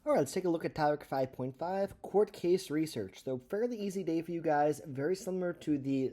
All right, let's take a look at topic 5.5, court case research. So fairly easy day for you guys, very similar to the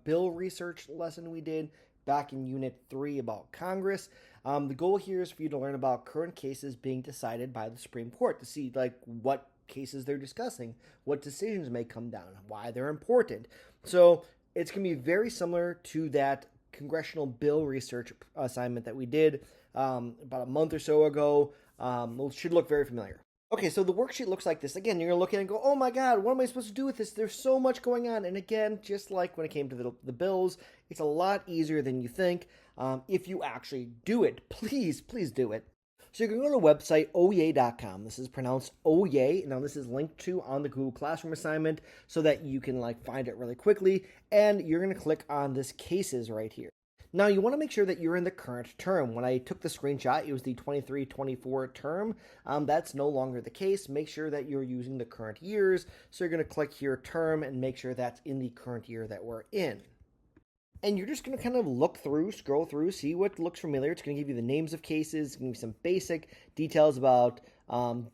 bill research lesson we did back in Unit 3 about Congress. The goal here is for you to learn about current cases being decided by the Supreme Court to see like what cases they're discussing, what decisions may come down, why they're important. So it's going to be very similar to that congressional bill research assignment that we did about a month or so ago. It should look very familiar. Okay, so the worksheet looks like this. Again, you're going to look at it and go, oh my god, what am I supposed to do with this? There's so much going on. And again, just like when it came to the bills, it's a lot easier than you think if you actually do it. Please do it. So you can go to the website oyez.com. This is pronounced Oyez. Now this is linked to on the Google Classroom assignment so that you can find it really quickly. And you're going to click on this cases right here. Now, you want to make sure that you're in the current term. When I took the screenshot, it was the 23-24 term. That's no longer the case. Make sure that you're using the current years. So you're going to click here, term, and make sure that's in the current year that we're in. And you're just going to kind of look through, scroll through, see what looks familiar. It's going to give you the names of cases. It's going to give you some basic details about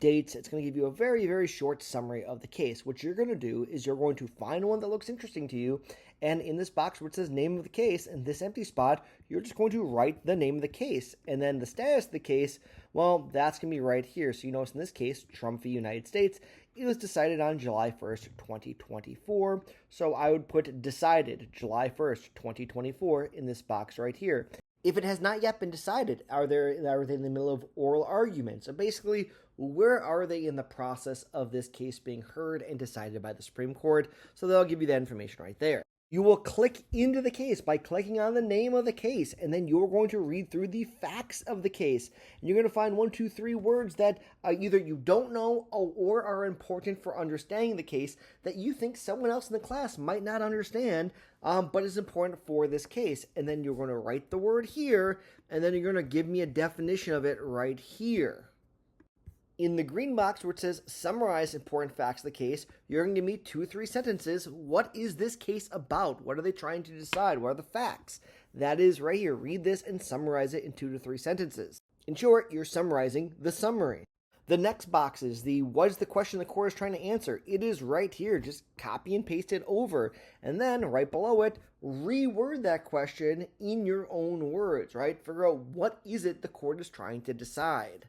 dates. It's going to give you a very, very short summary of the case. What you're going to do is you're going to find one that looks interesting to you. And in this box where it says name of the case, in this empty spot, you're just going to write the name of the case. And then the status of the case, well, that's going to be right here. So you notice in this case, Trump v. United States, it was decided on July 1st, 2024. So I would put decided July 1st, 2024 in this box right here. If it has not yet been decided, are they in the middle of oral argument? So basically, where are they in the process of this case being heard and decided by the Supreme Court? So they'll give you that information right there. You will click into the case by clicking on the name of the case, and then you're going to read through the facts of the case. And you're going to find 1, 2, 3 words that either you don't know or are important for understanding the case that you think someone else in the class might not understand, but is important for this case. And then you're going to write the word here, and then you're going to give me a definition of it right here. In the green box where it says summarize important facts of the case, you're going to give me 2 or 3 sentences. What is this case about? What are they trying to decide? What are the facts? That is right here. Read this and summarize it in 2 to 3 sentences. In short, you're summarizing the summary. The next box is what is the question the court is trying to answer? It is right here. Just copy and paste it over. And then right below it, reword that question in your own words, right? Figure out what is it the court is trying to decide.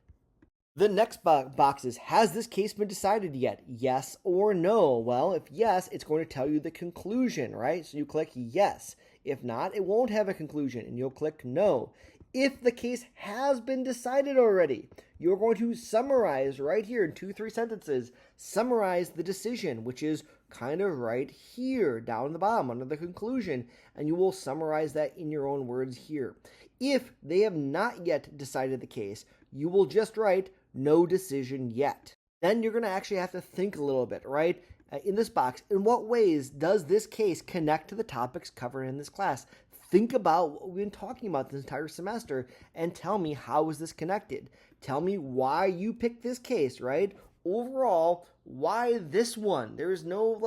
The next box is, has this case been decided yet? Yes or no? Well, if yes, it's going to tell you the conclusion, right? So you click yes. If not, it won't have a conclusion, and you'll click no. If the case has been decided already, you're going to summarize right here in 2 or 3 sentences, summarize the decision, which is kind of right here, down the bottom, under the conclusion, and you will summarize that in your own words here. If they have not yet decided the case, you will just write no decision yet. Then you're going to actually have to think a little bit, right? In this box, in what ways does this case connect to the topics covered in this class? Think about what we've been talking about this entire semester and tell me, how is this connected? Tell me why you picked this case, right? Overall, why this one? There is no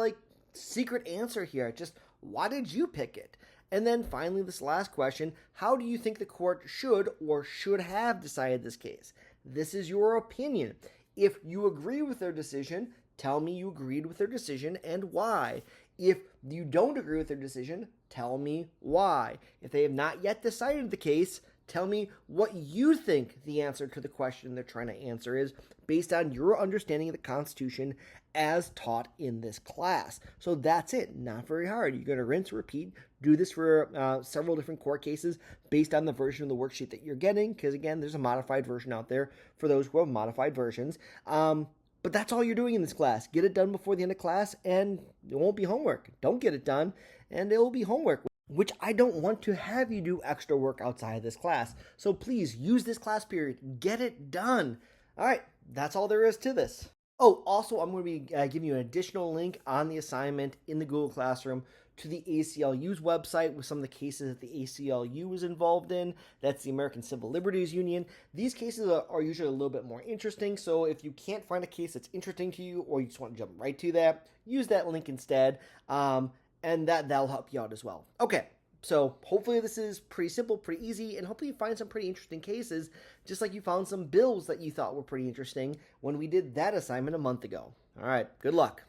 secret answer here. Just why did you pick it? And then finally, this last question, how do you think the court should or should have decided this case? This is your opinion. If you agree with their decision, tell me you agreed with their decision and why. If you don't agree with their decision, tell me why. If they have not yet decided the case, tell me what you think the answer to the question they're trying to answer is based on your understanding of the Constitution as taught in this class. So that's it. Not very hard. You're going to rinse, repeat, do this for several different court cases based on the version of the worksheet that you're getting, because again, there's a modified version out there for those who have modified versions. But that's all you're doing in this class. Get it done before the end of class, and it won't be homework. Don't get it done, and it will be homework, which I don't want to have you do extra work outside of this class. So please use this class period. Get it done. All right, that's all there is to this. Oh, also, I'm going to be giving you an additional link on the assignment in the Google Classroom to the ACLU's website with some of the cases that the ACLU was involved in. That's the American Civil Liberties Union. These cases are usually a little bit more interesting, so if you can't find a case that's interesting to you or you just want to jump right to that, use that link instead, and that'll help you out as well. Okay, So hopefully this is pretty simple, pretty easy, and hopefully you find some pretty interesting cases, just like you found some bills that you thought were pretty interesting when we did that assignment a month ago. All right, good luck.